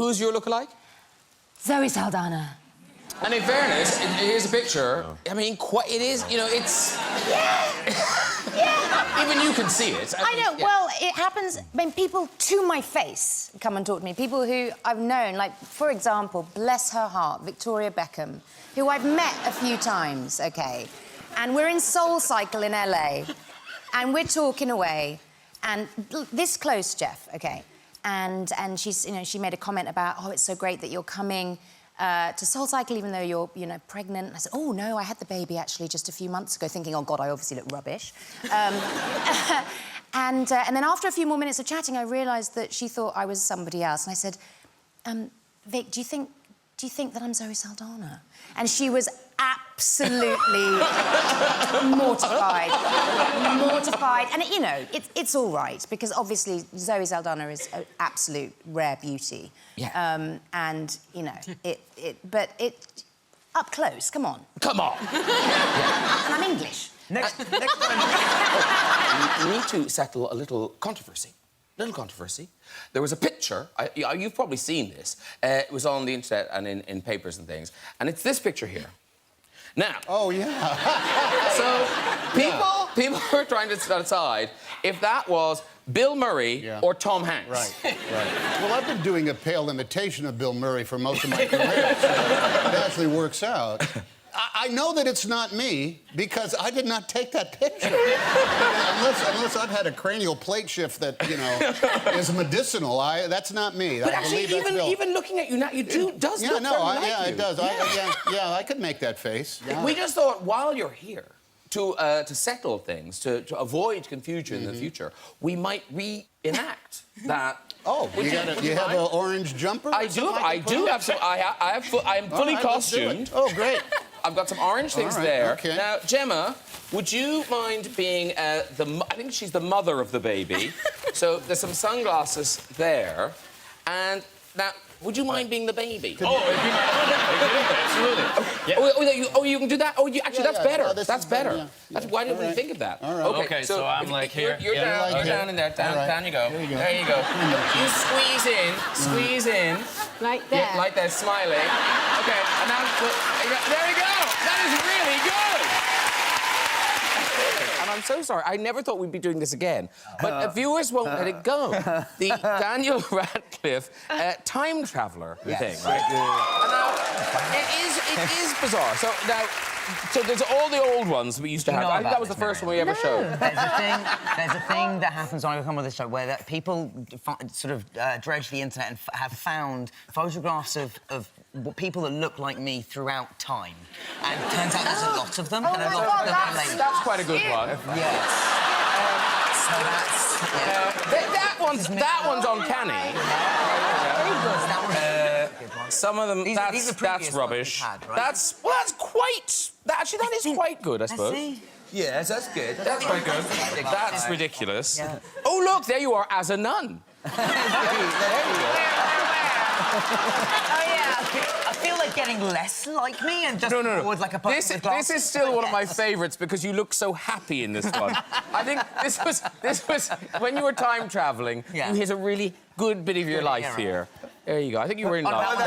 Who's your lookalike? Zoe Saldana. And in fairness, here's a picture. I mean, it is, you know, it's... Yeah. Even you can see it. I know. Yeah. Well, it happens... I mean, people to my face come and talk to me. People who I've known, like, for example, bless her heart, Victoria Beckham, who I've met a few times, OK? And we're in Soul Cycle in LA, and we're talking away, and this close, Jeff, OK? And she's, you know, she made a comment about, oh, it's so great that you're coming to Soul Cycle even though you're, you know, pregnant. And I said, oh, no, I had the baby, actually, just a few months ago, thinking, oh, God, I obviously look rubbish. And then after a few more minutes of chatting, I realised that she thought I was somebody else. And I said, Vic, do you think that I'm Zoe Saldana? And she was absolutely mortified. Mortified. And, you know, it's all right, because obviously Zoe Saldana is an absolute rare beauty. Yeah. And, you know, but up close, come on. Come on! Yeah. And I'm English. Next time... We need to settle a little controversy. There was a picture, you've probably seen this, it was on the internet and in papers and things, and it's this picture here. Now... Oh, yeah. So, people were trying to decide if that was Bill Murray or Tom Hanks. Right. Well, I've been doing a pale imitation of Bill Murray for most of my career, so it actually works out. I know that it's not me because I did not take that picture. unless I've had a cranial plate shift that, you know, is medicinal. That's not me. But actually, even looking at you now, does look very like you. It does. Yeah, I could make that face. Yeah. We just thought, while you're here, to settle things, to avoid confusion in the future, we might reenact that. Oh, you have an orange jumper? I do have some. I'm fully costumed. Oh, great. I've got some orange things there. Okay. Now, Gemma, would you mind being I think she's the mother of the baby. So there's some sunglasses there. And now, would you mind being the baby? Oh, absolutely. Yeah. You can do that? Actually, that's better. Oh, that's better. Why didn't we think of that? All right. Okay, so I'm like here. You're down in there. Down you go. There you go. You squeeze in. Like that. Yeah, like that, smiling. Okay, and now, there you go. That is really good. And I'm so sorry. I never thought we'd be doing this again. But viewers won't let it go. The Daniel Radcliffe time traveller thing, right? And now, it is bizarre. So now, there's all the old ones we used to have. I think that was the first one we ever showed. There's a thing that happens when I come with this show where people sort of dredge the internet and have found photographs of people that look like me throughout time. And it turns out there's a lot of them. Oh, and a my lot God, of them are ladies. That's quite a good one. Yes. So that's... that one's uncanny. Some of them, that's rubbish. Had, right? That's quite... Actually, that is quite good, I suppose. Yes, that's good. That's quite good. That's ridiculous. Yeah. Oh, look, there you are, as a nun. Oh, yeah. I feel like getting less like me and just towards like a person with glasses. This is still one of my favourites because you look so happy in this one. I think this was when you were time travelling. You hit a really good bit of your life here. There you go. I think you were in love.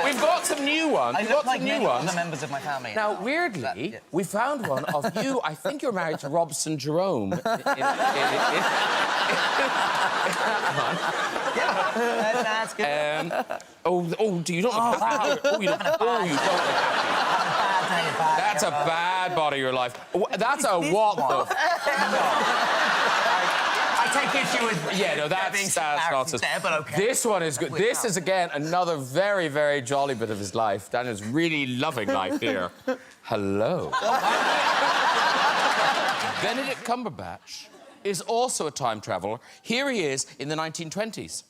We've got some new ones. I look like many other members of my family. Now, weirdly, we found one of you. I think you're married to Robson Jerome. That's good. Do you not look happy? You don't look happy. That's a bad body of your life. That's a what the... I take issue with... Yeah, no, that's nonsense. There, but okay. This one is good. This is, again, another very, very jolly bit of his life. Daniel's really loving life here. Hello. Benedict Cumberbatch is also a time traveller. Here he is in the 1920s.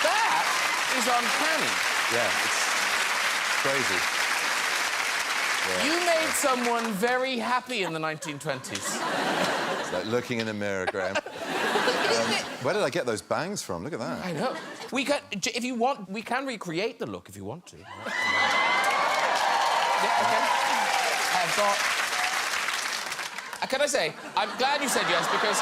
That is uncanny. Yeah, it's crazy. Yeah. You made someone very happy in the 1920s. It's like looking in the mirror, Graham. Where did I get those bangs from? Look at that. I know. We can, if you want, we can recreate the look if you want to. Yeah, okay. I've got... Can I say, I'm glad you said yes, because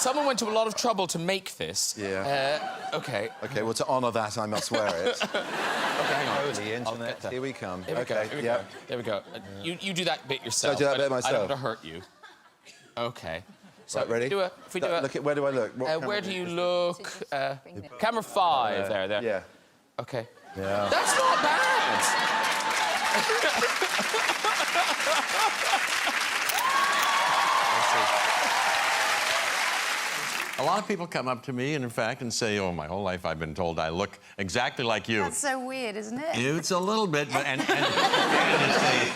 someone went to a lot of trouble to make this. Yeah. Okay. Okay, well, to honour that, I must wear it. Okay, hang on. The internet. Here we come. Here we go, here we go. There we go. You do that bit yourself. So I do that bit myself? I don't want to hurt you. Okay. So Right, ready? If we do it. Look at, where do I look? Where do you look? Camera 5 there. Yeah. Okay. Yeah. That's not bad. A lot of people come up to me and, in fact, and say, oh, my whole life I've been told I look exactly like you. That's so weird, isn't it? It's a little bit, but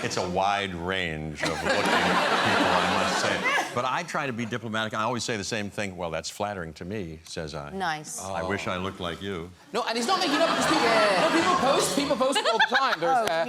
it's a wide range of looking people, I must say. But I try to be diplomatic. I always say the same thing. Well, that's flattering to me, says I. Nice. I wish I looked like you. No, and he's not making up because people post it all the time.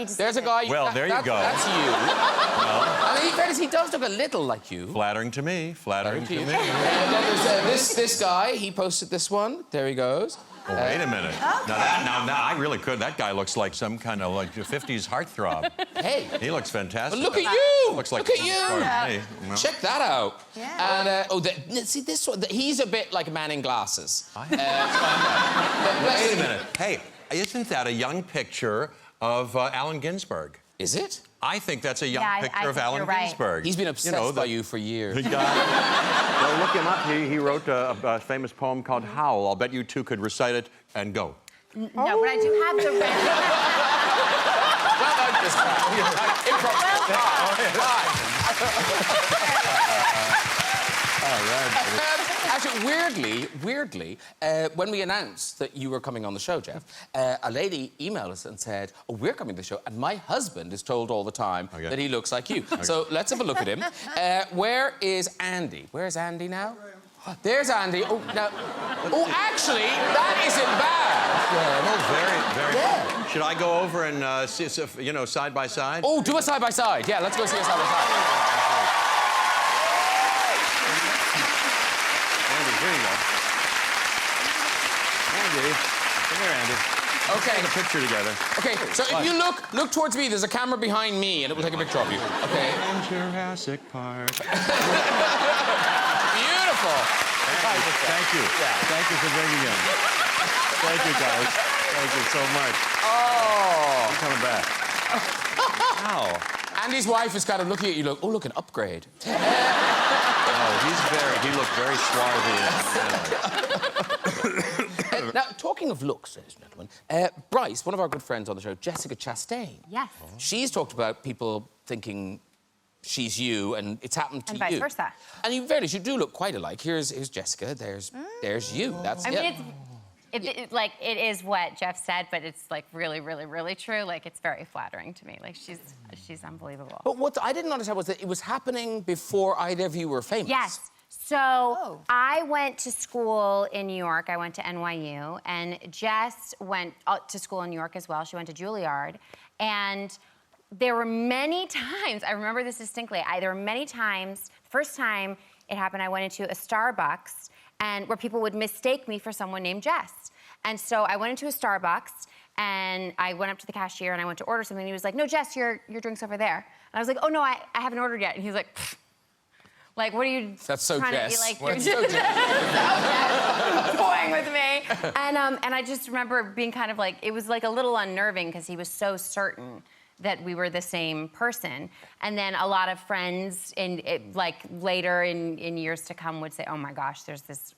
There's a guy. Well, there you go. That's you. Well, I mean, in fairness, he does look a little like you. flattering to me. Flattering to me. And then there's this guy. He posted this one. There he goes. Oh, wait a minute. Now, I really could. That guy looks like some kind of like 50s heartthrob. Hey. He looks fantastic. But look at you. Looks like look at you. Hey, well. Check that out. Yeah. And see this one. He's a bit like a man in glasses. Wait a minute. Hey, isn't that a young picture of Allen Ginsberg? Is it? I think that's a young Yeah, I picture of think Allen you're right. Ginsberg. He's been obsessed by you for years. The guy. Well, look him up. He wrote a famous poem called Howl. I'll bet you two could recite it and go. No, but I do have the red. Well done, this Actually, weirdly, when we announced that you were coming on the show, Jeff, a lady emailed us and said, oh, we're coming to the show, and my husband is told all the time that he looks like you. So let's have a look at him. Where is Andy? Where's Andy now? There's Andy. Oh, now... Oh, actually, that isn't bad. Very. Yeah. Should I go over and see, you know, side by side? Oh, do a side-by-side. Yeah, let's go see a side-by-side. Andy, here you go. Andy. Come here, Andy. Okay. Let's take a picture together. Okay, so if you look towards me, there's a camera behind me, and it will take a picture of you. Okay. In Jurassic Park. Beautiful. Thank you. Yeah. Thank you for bringing in. Thank you, guys. Thank you so much. Oh. I'm coming back. Wow. Andy's wife is kind of looking at you like, oh, look, an upgrade. Oh, he looked very swarthy. Now, talking of looks, ladies and gentlemen, Bryce, one of our good friends on the show, Jessica Chastain. Yes. She's talked about people thinking she's you, and it's happened to you. And vice versa. And you do look quite alike. Here's Jessica. There's you. That's I mean, it is what Jeff said, but it's like really, really, really true. Like it's very flattering to me. Like she's unbelievable. But what I didn't understand was that it was happening before either of you were famous. Yes. So I went to school in New York. I went to NYU, and Jess went to school in New York as well. She went to Juilliard, and there were many times, I remember this distinctly, there were many times, first time it happened, I went into a Starbucks, and where people would mistake me for someone named Jess. And so I went into a Starbucks, and I went up to the cashier, and I went to order something, and he was like, no, Jess, your drink's over there. And I was like, oh, no, I haven't ordered yet. And he was like, pfft. Like, what are you That's so trying Jess. to be like? Well, You're so Jess. toying with me. And I just remember being kind of like, it was like a little unnerving because he was so certain that we were the same person. And then a lot of friends, later in years to come, would say, oh my gosh, there's this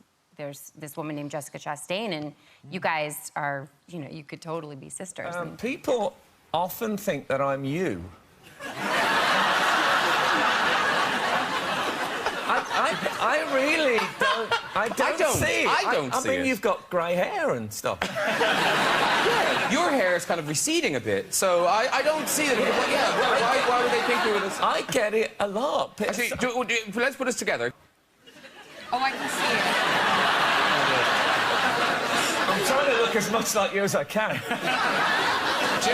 woman named Jessica Chastain, and you guys are, you could totally be sisters. People often think that I'm you. I really don't. I don't see it. I don't see it. I mean, you've got grey hair and stuff. Yeah, your hair is kind of receding a bit, so I don't see it. Why would they think we were this? I get it a lot. Actually, let's put us together. Oh, I can see it. I'm trying to look as much like you as I can. Do you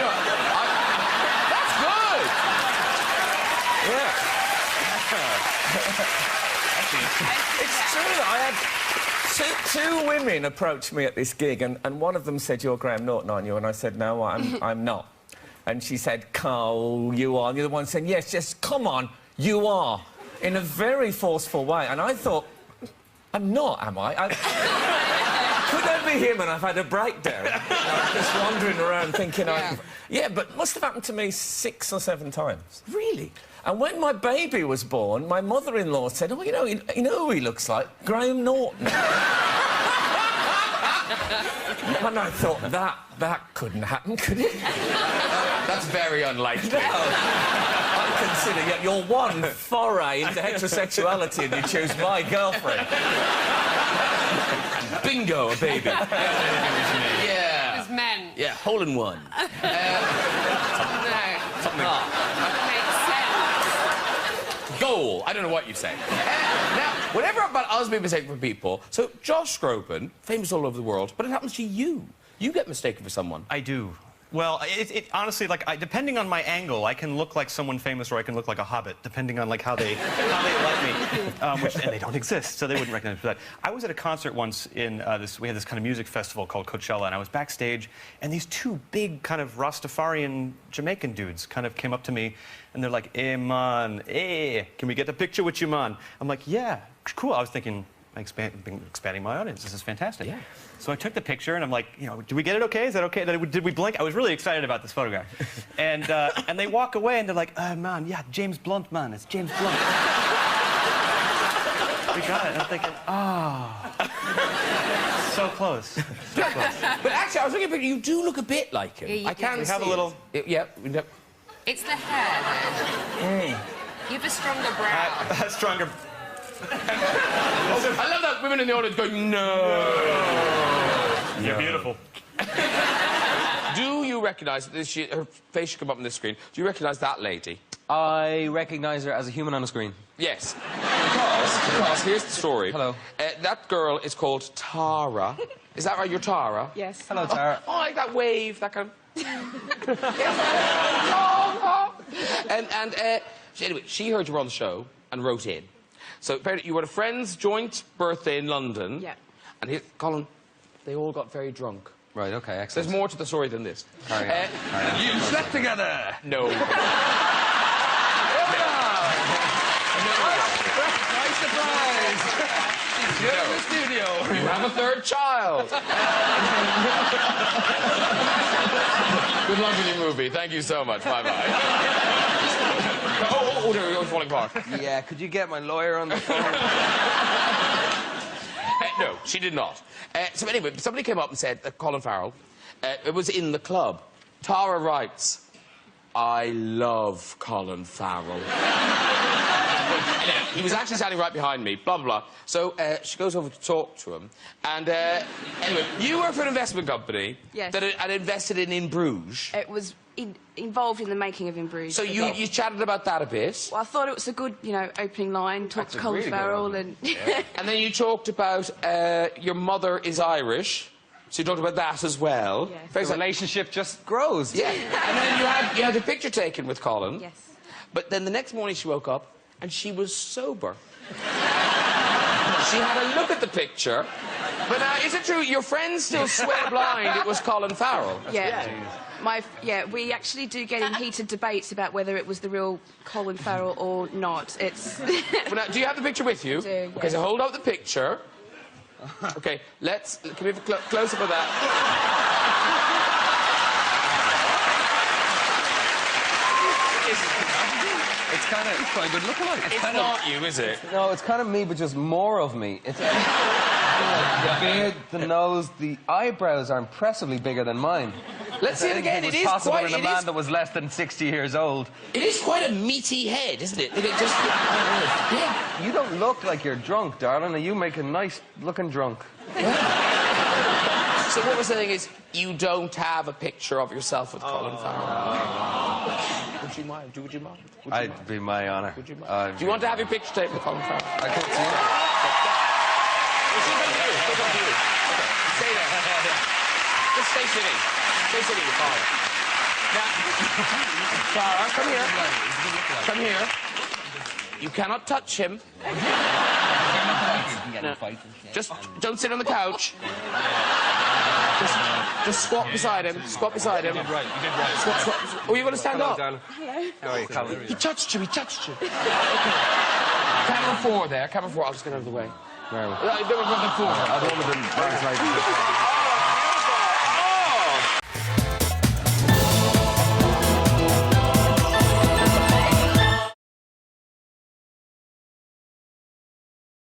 know, that's good! Yeah. It's true. I had two women approach me at this gig, and one of them said, "You're Graham Norton, aren't you?" And I said, "No, I'm not." And she said, "Carl, you are." And the other one said, "Yes, come on, you are," in a very forceful way. And I thought, I'm not, am I? Could that be him and I've had a breakdown? I'm just wandering around thinking Yeah, but it must have happened to me 6 or 7 times. Really? And when my baby was born, my mother-in-law said, oh, you know who he looks like? Graham Norton. And I thought, that couldn't happen, could it? That's very unlikely. No. I consider you're one foray into heterosexuality and you choose my girlfriend. Bingo, a baby. Yeah. It's men. Yeah, hole in one. Something. Makes sense. Goal. I don't know what you say. Now, whatever about us being mistaken for people, so Josh Groban, famous all over the world, but it happens to you. You get mistaken for someone. I do. Well, it honestly, like, depending on my angle, I can look like someone famous or I can look like a hobbit, depending on, like, how they like me. And they don't exist, so they wouldn't recognize me for that. I was at a concert once in we had this kind of music festival called Coachella, and I was backstage, and these 2 big kind of Rastafarian Jamaican dudes kind of came up to me, and they're like, "Hey, man, hey, can we get a picture with you, man?" I'm like, "Yeah, cool." I was thinking, expanding my audience. This is fantastic. Yeah. So I took the picture, and I'm like, you know, did we get it okay? Is that okay? Did we blink? I was really excited about this photograph. And they walk away, and they're like, man, yeah, James Blunt, man. It's James Blunt. We got it. And I'm thinking, so close. So close. But actually, I was looking at you do look a bit like him. Yeah, I can We have see a little... Yeah. It's the hair, then. You have a stronger brow. Stronger... I love that women in the audience going, no. You're beautiful. Do you recognise that her face should come up on the screen? Do you recognise that lady? I recognise her as a human on the screen. Yes. Because here's the story. Hello. That girl is called Tara. Is that right? You're Tara? Yes. Hello, Tara. Oh, like that wave, that kind of... Anyway, she heard you were on the show and wrote in. So apparently you had a friend's joint birthday in London. Yeah. And Colin, they all got very drunk. Right, okay, excellent. There's more to the story than this. Carry on. You slept together! No. Nice surprise! You're in the studio. You have a 3rd child. Good luck with your movie. Thank you so much. Bye-bye. Oh, there we go. It's falling apart. Yeah, could you get my lawyer on the phone? No, she did not. So anyway, somebody came up and said that Colin Farrell, it was in the club. Tara writes, I love Colin Farrell. He was actually standing right behind me, blah, blah, blah. So she goes over to talk to him. And anyway, you work for an investment company yes. that had invested in Bruges. It was involved in the making of In Bruges. So you chatted about that a bit. Well, I thought it was a good, you know, opening line. Talked to Colin Farrell and... Yeah. And then you talked about your mother is Irish. So you talked about that as well. Yes. The relationship just grows. Yeah. And then you had a picture taken with Colin. Yes. But then the next morning she woke up and she was sober. She had a look at the picture. But is it true your friends still swear blind it was Colin Farrell? Yeah. We actually do get in heated debates about whether it was the real Colin Farrell or not. It's... But now, do you have the picture with you? I do, yes. Okay, so hold up the picture. Okay, can we have a close-up of that? It's quite a good lookalike. It's not you, is it? No, it's kind of me, but just more of me. It's the beard, the nose, the eyebrows are impressively bigger than mine. Let's see it again. It was possible in a man that was less than 60 years old. It is quite a meaty head, isn't it? Yeah. You don't look like you're drunk, darling. You make a nice-looking drunk. So what we're saying is, you don't have a picture of yourself with Colin Farrell. Would you mind? Would you mind? I'd be my honour. Would you mind? Do you want to have your picture taken with Colin Farrell? I can't see it. She'll come to you. She'll come to you. Okay. Stay there. Just stay sitting. Stay sitting with Farrell. Now, Farrell, come here. Come here. You cannot touch him. No. Just don't sit on the couch. Just squat beside him. Squat beside him. You did right. Squat. Oh, you want to stand up? Hello. How are you, Colin? He touched you. Okay. Camera 4 there. Camera 4. I'll just get out of the way. Very well. They were from the four. I'd one of them.